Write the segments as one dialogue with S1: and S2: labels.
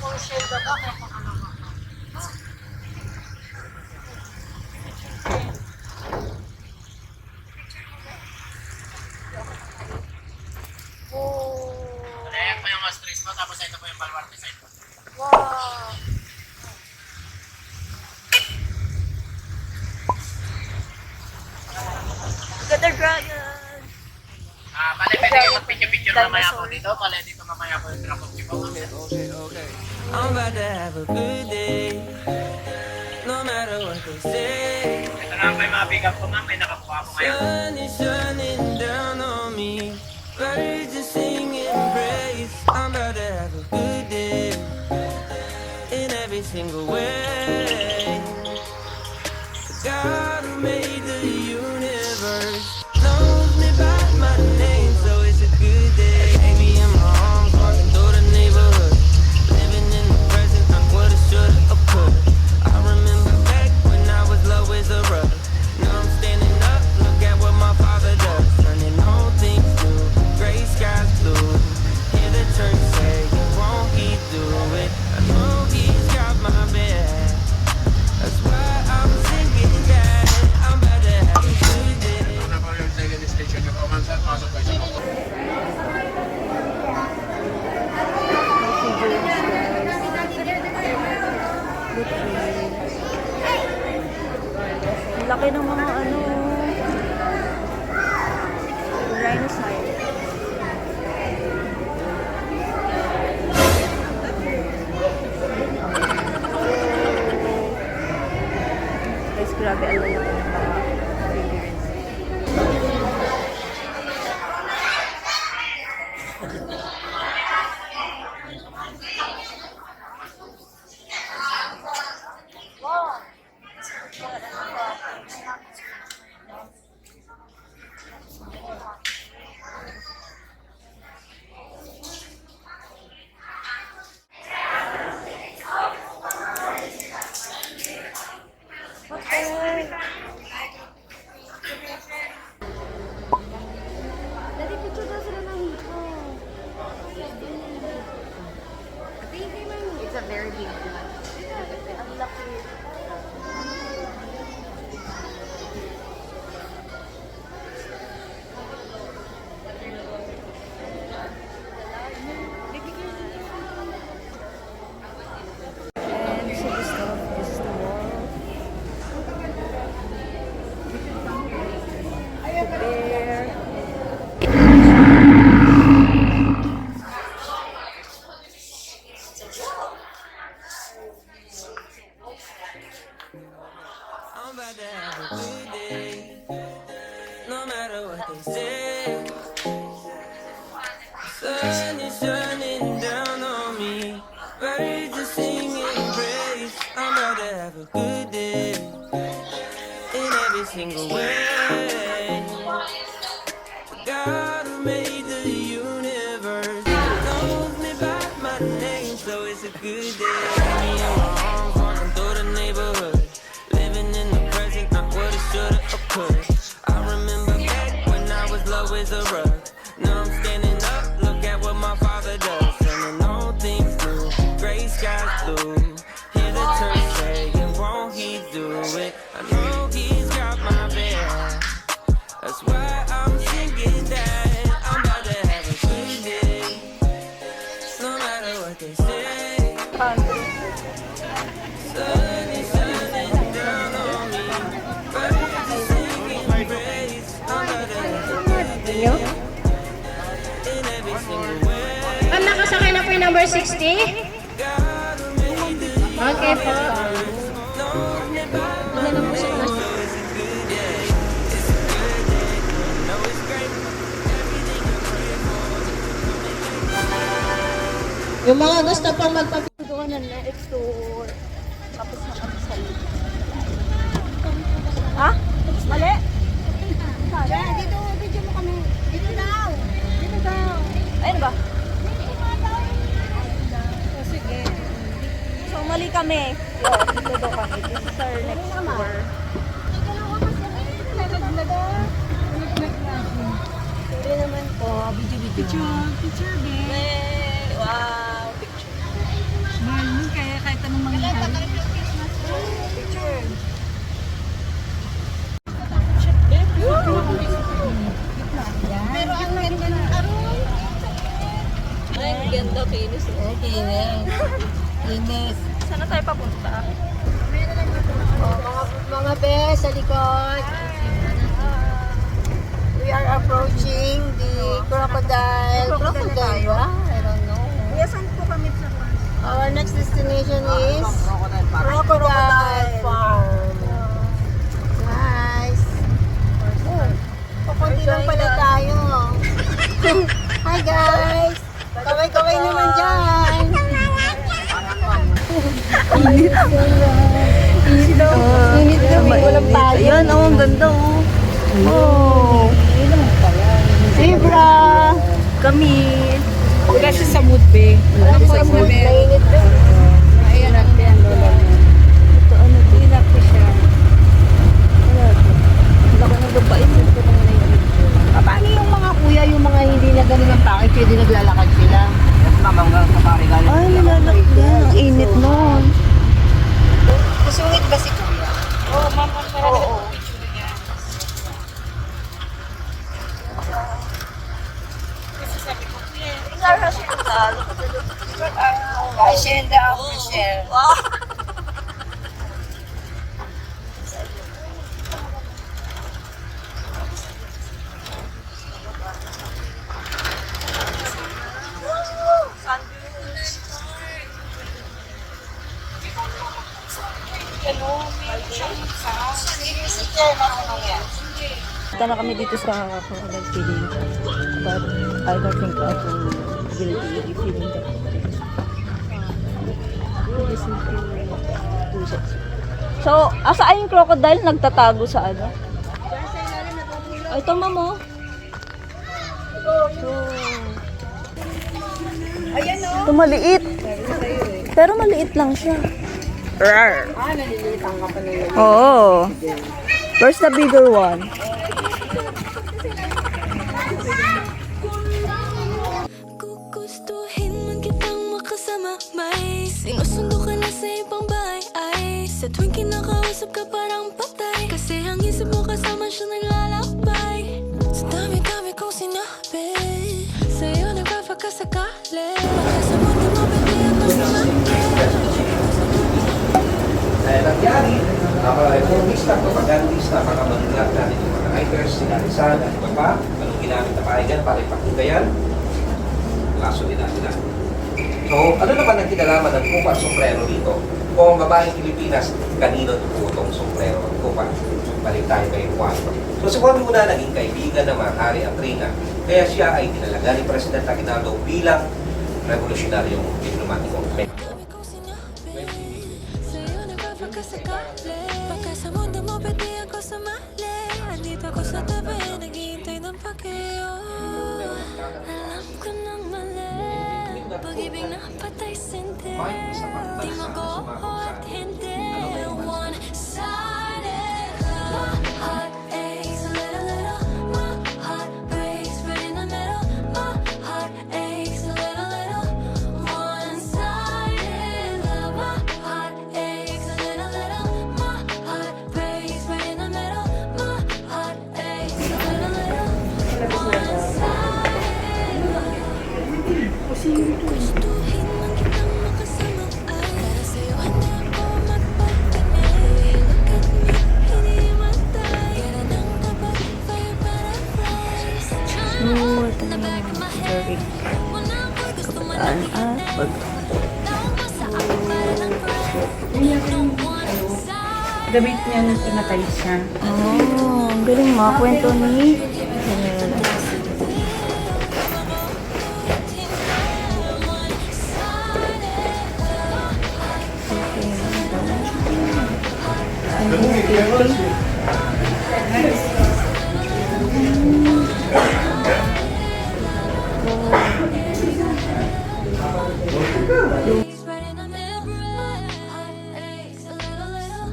S1: Ayan po yung ostrich mo, tapos ito po yung baluarte side po.
S2: Wow! Ganda dragon!
S1: Bale, pwede kayo mag-picture-picture mamaya po dito. Bale, dito mamaya po yung drop-off niyo po.
S3: Okay. I'm about to have a good day. No matter what they say.
S1: Ito na po yung mga pick-up po, ma'am. May nakakuha po ngayon.
S3: Sun is shining down on me. Birds are singing praise. I'm about to have a good day. In every single way. The God who made the universe knows me by my name, so it's a good day. Baby in my arms, walking through the neighborhood, living in the present, not what I should have could. I remember back when I was low as a rug. Now I'm standing up, look at what my father does, turning all things new, gray skies blue. Hear the church say, won't he do it? I know he's got my back. That's why I'm singing that I'm about to have a good day.
S1: Ito na po yung second station niyo po, ma'am. Sir, pasok kayo sa motor.
S2: Ang laki ng mga rhinoceros. Guys, grabe ang lalaki ng mga figurines. Dali, picture daw sila ng hito. It's a very big one. Ang laki. And this is the stuff. This is the wall. The bear.
S3: I'm about to have a good day. No matter what they say. Sun is shining down on me. Birds are singing praise. I'm about to have a good day. In every single way. The God who made the universe knows me by my name, so it's a good day. Me in my arms, walking through the neighborhood, living in the present, not what I should have could. I remember back when I was low as a rug. Now I'm standing up, look at what my father does, turning all things new, gray skies blue. Hear the church say, won't he do it? I know he's got my back. That's why I'm singing that I'm about to have a good day. No matter what they say. Sun is shining down on me. Birds are singing praise. I'm about to have a good day. In every single way.
S4: Ma'am, nakasakay na po yung number 60?
S3: God who made the
S4: Okay po.
S3: knows me by my name. So it's a good day. It's a good day. No, it's great. Everything I pray for.
S4: Yung mga gusto pong magpapicture.
S2: Doon na next door. Tapos na kami sa loob. Ha? Mali?
S4: Dito, video mo kami. Dito daw. Dito daw.
S2: Ayun ba?
S4: O, sige.
S2: So, mali kami. Dito daw kami. This is our next door. Sorry naman po. Video.
S4: Picture, babe.
S2: Wow, picture.
S4: Smile. Linis.
S2: Saan na tayo papunta?
S4: Mga bes, sa likod. We are approaching the crocodile. Crocodile ba? I don't know.
S2: Kuya, saan po kami sa
S4: Our next destination is Crocodile Farm. Nice. Oh, pakunti lang pala tayo. Hi guys! Kaway-kaway naman dyan! Init kami, walang tayo.
S2: Ayan, oh, ang ganda, oh. Oh.
S4: Zebra!
S2: Kami.
S5: Wala siya sa mood, be.
S4: Ano po yung mainit ba?
S5: Ayan, ang yan, lola.
S2: Ito, ano,
S5: Inak ko siya.
S2: wala ito. Laki ng gabain.
S4: Paano yung mga kuya, yung mga hindi na ganun ang package, hindi naglalakad sila?
S2: Ay, nilalaki na. Ang init nun.
S4: Kusungit ba si kuya?
S5: Oo, mama, marami
S4: Oo.
S5: na picture niya. Kasi sabi ko, kuya,
S4: Hacienda of Michelle.
S2: Punta na kami dito sa crocodile feeding. But I don't think I will be feeding the crocodiles. This is the So, saan yung crocodile nagtatago sa ano? Ay, ito mamo. Ito maliit. Pero maliit lang siya. Rar.
S4: Naliliit ang kapal na yun.
S2: Oo. Where's the bigger one?
S6: Gugustuhin man kitang makasama, may sinusundo ka na sa ibang bahay. Ay, sa tuwing kinakausap ka parang patay, kasi ang isip mo kasama siya naglalakbay. Sa dami-dami kong sinabi, sa'yo nagpapakasakali. Baka sa mundo mo pwede ako sumaki.
S7: Dahil nangyari, reformista, propagandista, mga manulat natin yung mga writers, sila Rizal, at iba pa, anong ginamit na pahayan para ipakita laso din natin. So, ano naman ang kinalaman ng kupa sombrero dito? Kung ang babaeng Pilipinas, kanino tututong sombrero ang kupa? Balik tayo kay Juan. So, si Juan muna naging kaibigan ng mga hari at reyna, kaya siya ay tinalaga ni President Aguinaldo bilang revolusyonaryong diplomatiko.
S6: Dami kong sinabi, sa'yo nagpapakasakali. Baka sa mundo mo pwede ako sumali. Andito ako sa tabi, naghihintay ng pag-iyo. Alam ko nang mali, pag-ibig na patay sindi. Di magohot, hindi one-sided love. My heart aches a little, little. My heart breaks right in the middle. My heart aches a little, little. One-sided love. My heart aches a little, little. My heart breaks right in the middle. My heart aches a little, little. One-sided love. Gustuhin man kitang makasama, ay para sa'yo handa ako magpagtingin. Look at me, hindi matay. Gara ng tapat, fire butterflies. Trying to hold in the back of my head. Wala ko gusto mo na iinit. Tawag mo sa akin para ng breath. Don't wanna side.
S5: Gamit niya nung pinatay siya.
S2: Oh, ang galing mga kwento ni
S6: He's right in the middle. Heart aches a little, little.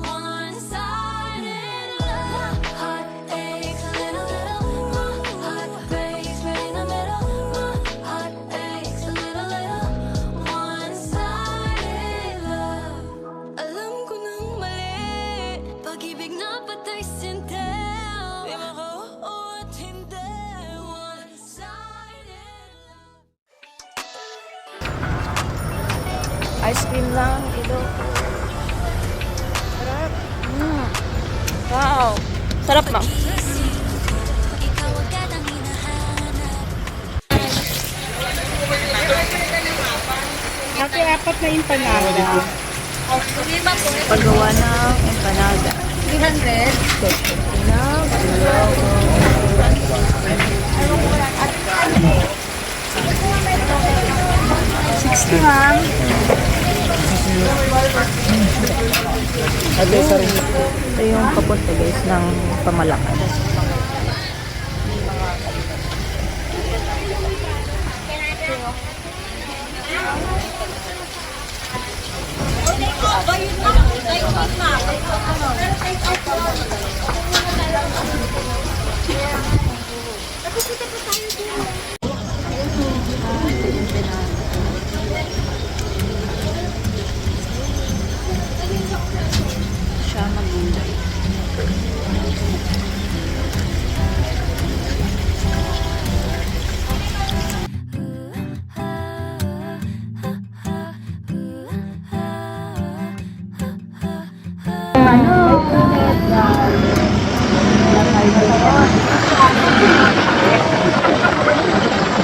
S6: One-sided love. Heart aches a little, little. My heart breaks right in the middle. My heart aches a little, little. One-sided love. Alam ko nang mali, pag-ibig na
S2: Ice cream lang, Ilocos. Sarap. Wow. Sarap, ma'am.
S6: Ikaw agad ang hinahanap.
S5: Kasi apat na empanada.
S2: Paggawa ng empanada.
S4: 300.
S2: Tinag, Ilocos.
S4: 60, ma'am.
S2: Ito yung papunta guys ng Pamalacan. Siya magulay.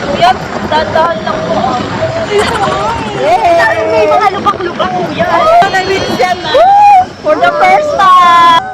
S2: Kuya, dandahan lang po.
S4: May mga lubak-lubak po yan. For the first time.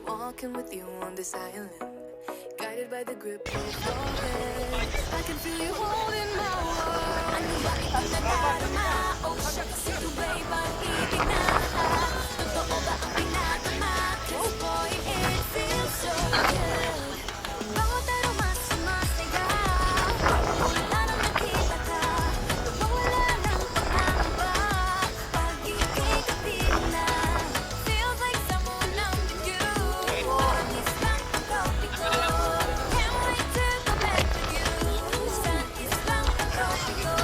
S6: Walking with you on this island, guided by the grip of your hand. I can feel you holding my world. Ano ba ito na darama? Oh, siya kasi tubay pag-ibig na. Totoo ba ang pinatama? 'Cause boy, it feels so good. Bawat aroma sumasigaw. Wala nang nakita ka. Wala nang pangamba. Pag-ibig na. Feels like someone I'm with you. Promise lang ang kopi ko. Can't wait to go back with you. Sa islang ang kopi ko.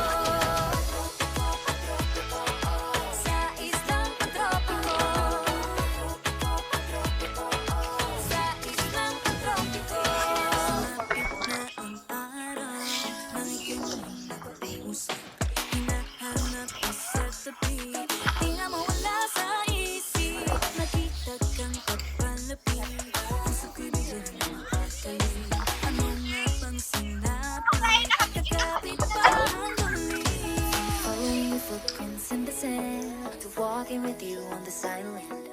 S6: Sa islang ang tropa ko. silent.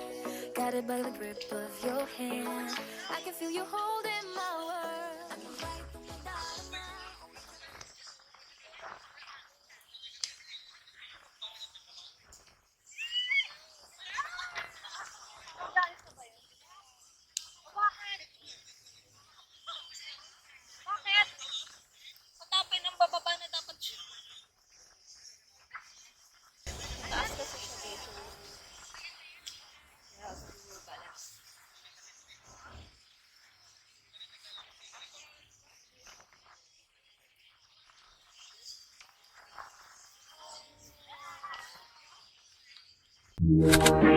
S6: Guided by the grip of your hand, I can feel you holding my world. I'm right from the bottom.
S2: Bakit? Patapin ang bababa na dapat siya. Taas kasi siya dito. Yeah, siguro balance.
S6: Thank